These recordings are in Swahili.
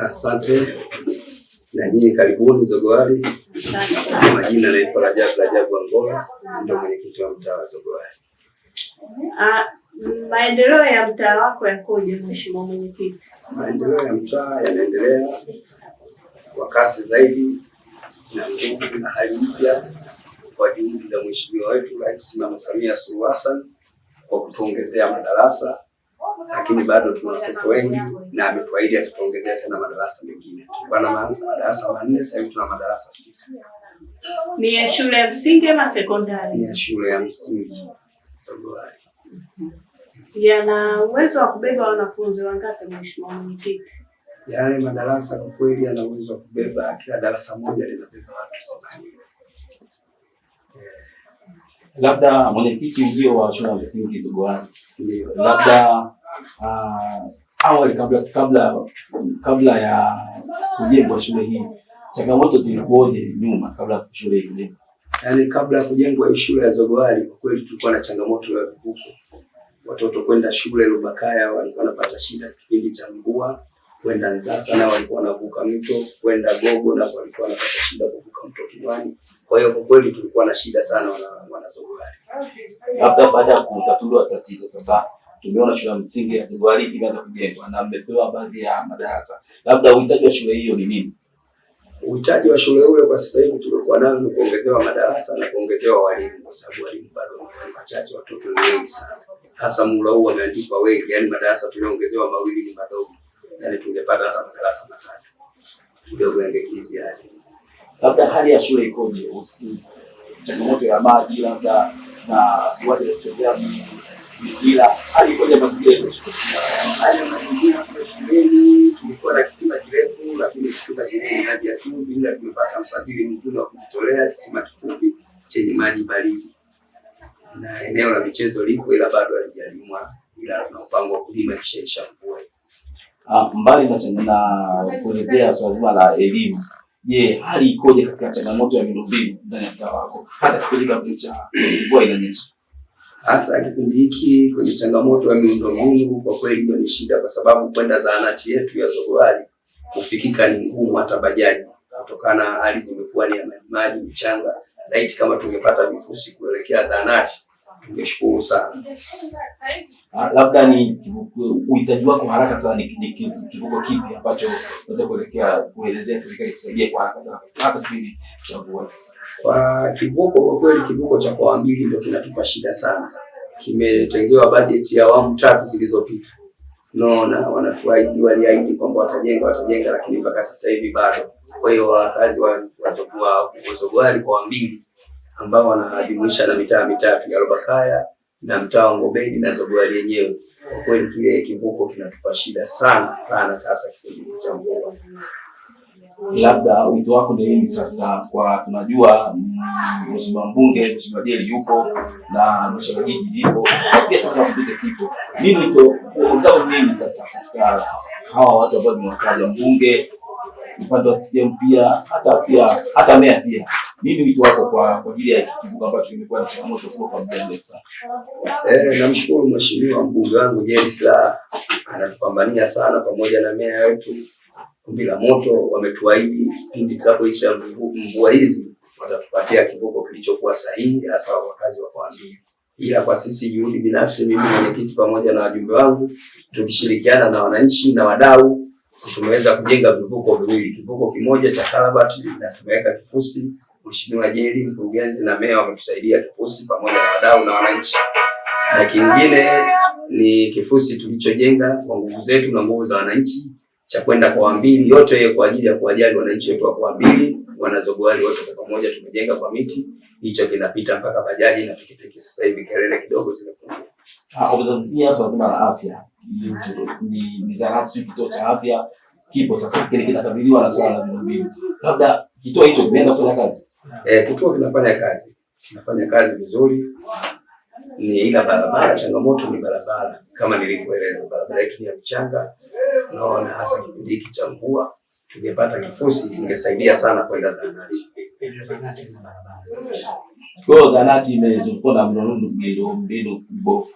Asante na nyinyi karibuni Zogowali. Majina naitwa Rajabu Angola, ndio mwenyekiti wa mtaa wa Zogowali. Maendeleo ya mtaa wako yakoje mheshimiwa mwenyekiti? Maendeleo ya mtaa yanaendelea kwa kasi zaidi na nguvu na hali mpya kwa juhudi za mheshimiwa wetu Rais Mama Samia Suluhu Hassan kwa kutuongezea madarasa, lakini bado tuna watoto wengi na ametuahidi atatuongezea tena madarasa mengine. Tulikuwa na madarasa 4, sasa hivi tuna madarasa 6. Ni ya shule ya msingi ama sekondari? Ni ya shule ya msingi Zogowali. Yana uwezo wa kubeba wanafunzi wangapi mheshimiwa mwenyekiti? Yale madarasa kwa kweli yana uwezo wa kubeba, kila darasa moja linabeba watu 80. Labda mwenyekiti ujio wa shule ya msingi Zogowali. Labda awali kabla ya kujengwa shule hii, changamoto zilikuwaje nyuma kabla shule hii kujengwa? Yaani kabla ya kujengwa hii shule ya Zogowali kwa kweli tulikuwa na changamoto ya vivuko. Watoto kwenda shule Rubakaya walikuwa wanapata shida kipindi cha mvua, kwenda Nzasa na walikuwa wanavuka mto, kwenda Gogo na walikuwa wanapata shida kuvuka mto Kinwani. Kwa hiyo kwa kweli tulikuwa na shida sana wana Zogowali. Labda baada ya kutatuliwa tatizo sasa tumeona shule ya msingi ya Zogowali imeanza kujengwa na mmepewa baadhi ya madarasa. Labda uhitaji wa shule hiyo ni nini? Uhitaji wa shule ule kwa sasa hivi tulikuwa nao ni kuongezewa madarasa na kuongezewa walimu, kwa sababu walimu bado ni wachache, watoto ni wengi sana. Hasa mula huu wameandikwa wengi, yani madarasa tuliongezewa 2 ni madogo. Yani tungepata hata madarasa 3. Kidogo yangekizi hali. Labda hali ya shule ikoje? Changamoto ya maji labda na viwanja vya kuchezea mpira, hali ikoje mazingira ya shule? Shuleni tulikuwa na kisima kirefu, lakini kisima chenye maji ya chumvi, ila tumepata mfadhili mwingine wa kujitolea kisima kifupi chenye maji baridi. Na eneo la michezo lipo ila bado halijalimwa, ila tuna mpango wa kulima kisha mvua. Mbali na kuelezea swala zima la elimu, je, hali ikoje katika changamoto ya miundombinu ndani ya mtaa wako hata kipindi cha mvua inanyesha? Hasa kipindi hiki kwenye changamoto ya miundombinu kwa kweli hiyo ni shida, kwa sababu kwenda zahanati yetu ya Zogowali kufikika ni ngumu hata bajaji, kutokana hali zimekuwa ni ya maji michanga. Laiti kama tungepata vifusi kuelekea zahanati tungeshukuru sana. Labda ni uhitaji wako haraka sana ni kivuko kipi ambacho unaweza kuelezea serikali kusaidia kwa haraka sana hasa kipindi cha mvua? Kwa kivuko kwa kweli kivuko cha kwa 2 ndio kinatupa shida sana. Kimetengewa bajeti ya awamu 3 zilizopita. Naona wanatuahidi, waliahidi kwamba watajenga lakini mpaka sasa hivi bado. Kwa hiyo wakazi wa Zogowali kwa 2 ambao wanajumuisha na mitaa 3 ya Rubakaya na mtaa wa Ngobeni na Zogowali yenyewe. Kwa kweli kile kivuko kinatupa shida sana hasa kipindi cha mvua. Labda wito wako ni nini sasa, kwa tunajua mheshimiwa mbunge mheshimiwa Jeli yupo na mheshimiwa Jiji yupo pia tunapita kipo. Nini wito wako nini sasa katika hawa watu ambao tunawataja mbunge upande wa CCM hata meya pia? Nini wito wako kwa ajili ya kivuko ambacho kimekuwa na changamoto kubwa kwa muda mrefu sana? Namshukuru mheshimiwa mbunge wangu Jeli Slaa, anatupambania sana pamoja na meya wetu bila moto. Wametuahidi pindi tutakapoisha mvua hizi watatupatia kivuko kilichokuwa sahihi hasa wakazi wa kwa 2. Ila kwa sisi juhudi binafsi, mimi mwenyekiti pamoja na wajumbe wangu tukishirikiana na wananchi na wadau tumeweza kujenga vivuko 2. Kivuko kimoja cha karabati na tumeweka kifusi. Mheshimiwa Jeli, mkurugenzi na meya wametusaidia kifusi pamoja na wadau na wananchi. Na kingine ni kifusi tulichojenga kwa nguvu zetu na nguvu za wananchi cha kwenda kwa 2, yote hiyo kwa ajili ya kuwajali wananchi wetu wa kwa 2 wana Zogowali wote kwa pamoja. Tumejenga kwa miti, hicho kinapita mpaka bajaji na pikipiki. Sasa hivi kelele kidogo zimepungua. Ukizungumzia swala zima la afya, ni zahanati kituo cha afya kipo sasa kile kinakabiliwa na swala la miundombinu. Labda kituo hicho kimeanza kufanya kazi? Kituo kinafanya kazi vizuri. Ni ila barabara, changamoto ni barabara kama nilivyoeleza, barabara yetu ni ya mchanga. Naona hasa kipindi hiki cha mvua tungepata kifusi kingesaidia sana kwenda zahanati. Kwa zahanati imezungukwa na miundombinu mbovu.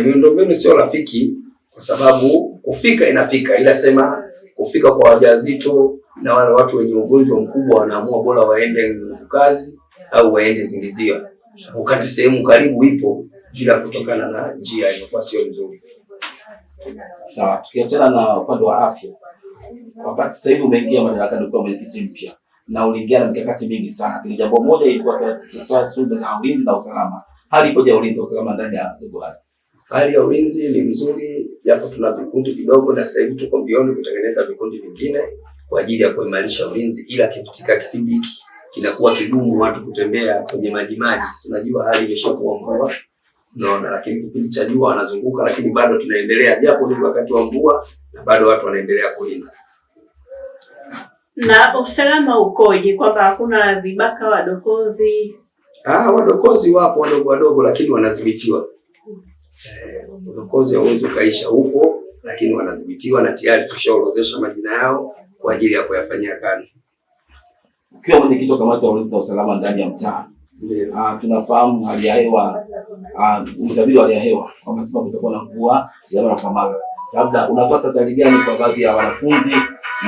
Miundombinu sio rafiki, kwa sababu kufika inafika, ila sema kufika kwa wajawazito na wale watu wenye ugonjwa mkubwa wanaamua bora waende Nguvu Kazi au waende Zingiziwa, wakati sehemu karibu ipo, bila kutokana na njia ilikuwa sio nzuri. Sawa, tukiachana na upande wa afya, wakati sasa hivi umeingia madarakani kwa mwenyekiti mpya na uliingia na mikakati mingi sana. Ni jambo moja ilikuwa swala za ulinzi na usalama. Hali ikoje ya ulinzi na usalama ndani ya Togolani? Hali ya ulinzi ni mzuri, japo tuna vikundi vidogo na sasa hivi tuko mbioni kutengeneza vikundi vingine kwa ajili ya kuimarisha ulinzi, ila katika kipindi hiki kinakuwa kigumu watu kutembea kwenye maji. Unajua hali imeshakuwa mvua. Unaona, lakini kipindi cha jua wanazunguka, lakini bado tunaendelea, japo ni wakati wa mvua na bado watu wanaendelea kulinda. Na usalama ukoje, kwamba hakuna vibaka wadokozi? Wadokozi wapo wadogo wadogo, lakini wanadhibitiwa. Udokozi hauwezi kaisha, upo lakini wanadhibitiwa na tayari tushaorodhesha majina yao kwa ajili ya kuyafanyia kazi. Ukiwa mwenyekiti wa kamati ya ulinzi na usalama ndani ya mtaa, tunafahamu hali ya hewa, utabiri wa hali ya hewa wanasema kutakuwa na mvua ya mara kwa mara. Labda unatoa tahadhari gani kwa baadhi ya wanafunzi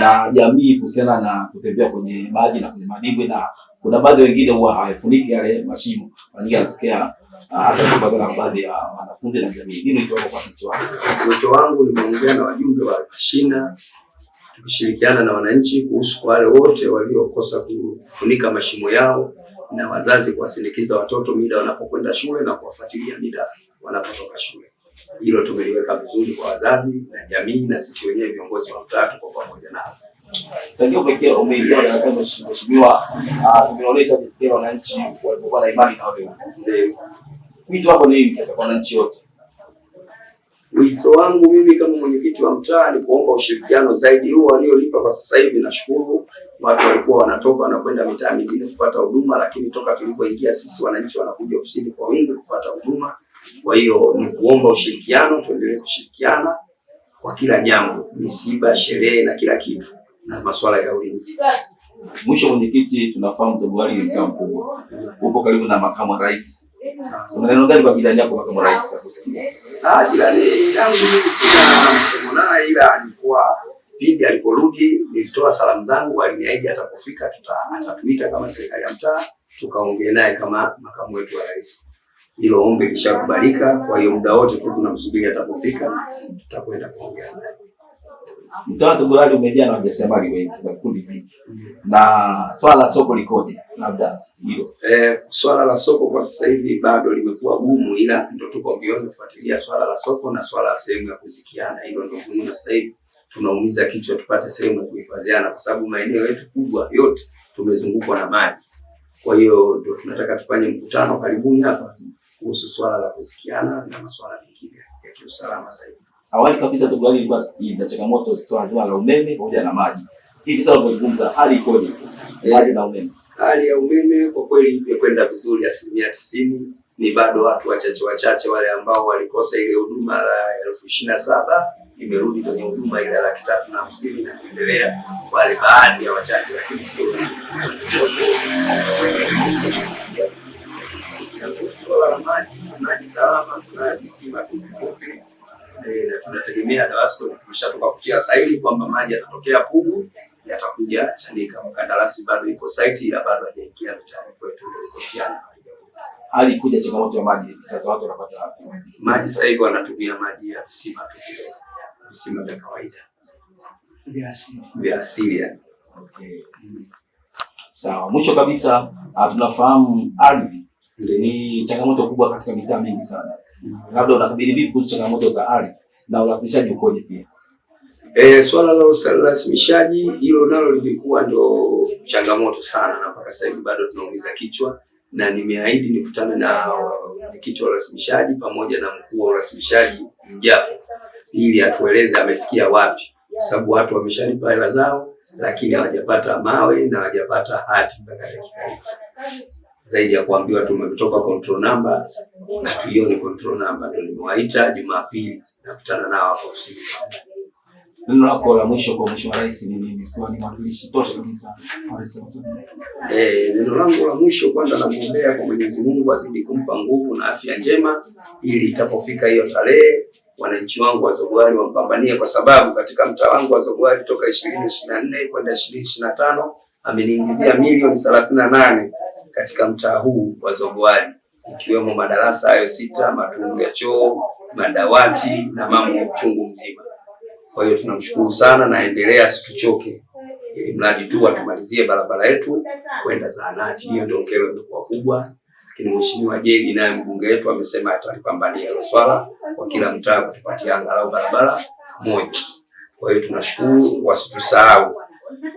na jamii kuhusiana na kutembea kwenye maji na kwenye madimbwi, na kuna baadhi wengine huwa hawafuniki yale mashimo yanatokea hata kupata na baadhi ya wanafunzi na jamii? Nini wito wako kwa kitu wako? Wito wangu ni kuongea na wajumbe wa mashina, tukishirikiana na wananchi kuhusu wale wote waliokosa kufunika mashimo yao, na wazazi kuwasindikiza watoto mida wanapokwenda shule na kuwafuatilia mida wanapotoka shule. Hilo tumeliweka vizuri kwa wazazi na jamii, na sisi wenyewe viongozi wa mtaa tuko pamoja nao. Tangia umeingia na mheshimiwa, tumeonyesha jinsi wananchi walikuwa na imani na wewe. Wito wako ni sasa kwa wananchi wote? Wito wangu mimi kama mwenyekiti wa mtaa ni kuomba ushirikiano zaidi. Huo waliolipa kwa sasa hivi nashukuru. Watu walikuwa wanatoka na kwenda mitaa mingine kupata huduma, lakini toka tulipoingia sisi wananchi wanakuja ofisini kwa wingi kupata huduma. Kwa hiyo ni kuomba ushirikiano, tuendelee kushirikiana kwa kila jambo, misiba, sherehe na kila kitu, na masuala ya ulinzi. Mwisho mwenyekiti, tunafahamu Togolani ni mtaa mkubwa, upo karibu na makamu wa rais. Una neno gani kwa jirani yako makamu wa rais akusikia? Jirani yangu mimi sina msemo naye, ila alikuwa pindi aliporudi nilitoa salamu zangu, aliniahidi atakufika atatuita kama serikali ya mtaa tukaongea naye kama makamu wetu wa rais. Hilo ombi lishakubalika, kwa hiyo muda wote tu tunamsubiri atapofika tutakwenda kuongea naye. Mtaa wa Togolani umejaa na wajasiriamali wengi na vikundi vingi. Na swala la soko likoje? Labda hilo. Swala la soko kwa sasa hivi bado limekuwa gumu, ila ndio tuko mbioni kufuatilia swala la soko na swala la sehemu ya kuzikiana. Hilo ndio muhimu sasa hivi. Tunaumiza kichwa tupate sehemu ya kuhifadhiana, kwa sababu maeneo yetu kubwa yote tumezungukwa na maji. Kwa hiyo ndio tunataka tufanye mkutano karibuni hapa kuhusu swala la kuzikiana na masuala mengine ya kiusalama zaidi. Awali kabisa Togolani ilikuwa ina changamoto swala zima la umeme pamoja na maji. Hivi sasa tunazungumza hali ikoje? Maji na umeme. Hali ya umeme kwa kweli imekwenda vizuri 90%. Ni bado watu wachache wale ambao walikosa ile huduma la 27,000 imerudi kwenye huduma ile 350,000 na kuendelea, wale baadhi ya wachache, lakini sio wengi. Swala la maji salama, tuna visima vifupi na tunategemea DAWASCO tumeshatoka kutia saini kwamba maji yatatokea Pugu, yatakuja Chanika. Mkandarasi bado ipo site, ila bado hajaingia mitaani kwetu, ndio iko jana. Hali kuja changamoto ya maji sasa, watu wanapata wapi maji? Sasa hivi wanatumia maji ya visima tu, visima vya kawaida vya asili yani. Okay. Sawa, mwisho kabisa tunafahamu ardhi ni changamoto kubwa katika mitaa mingi sana. Labda unakabili vipi kuhusu changamoto za ardhi na urasimishaji ukoje pia? Swala la urasimishaji hilo nalo lilikuwa ndio changamoto sana, na mpaka sasa hivi bado tunaumiza kichwa, na nimeahidi nikutane na mwenyekiti wa urasimishaji pamoja na mkuu wa urasimishaji Mjapo ili atueleze amefikia wapi, kwa sababu watu wameshalipa hela zao lakini hawajapata mawe na hawajapata hati mpaka dakika hii. Zaidi ya kuambiwa tumetoka control number na tuione control number, ndio nimewaita Jumapili nakutana nao hapo ofisini. Neno lako la mwisho kwa Mheshimiwa Rais ni nini? Kwa ni mwakilishi tosha kabisa. Neno langu la mwisho kwanza namuombea kwa Mwenyezi Mungu azidi kumpa nguvu na afya njema, ili itapofika hiyo tarehe wananchi wangu wa Zogwali wampambanie, kwa sababu katika mtaa wangu wa Zogwali toka 2024 kwenda 2025 ameniingizia milioni 38 katika mtaa huu wa Zogwali, ikiwemo madarasa hayo 6, matundu ya choo, madawati na mambo chungu mzima. Kwa hiyo tunamshukuru sana, na endelea, asituchoke, ili mradi tu atumalizie barabara yetu kwenda zahanati. Hiyo ndio kero imekuwa kubwa, lakini Mheshimiwa Jerry naye mbunge wetu amesema atalipambania hilo swala kwa kila mtaa kutupatia angalau barabara moja. Kwa hiyo tunashukuru, wasitusahau.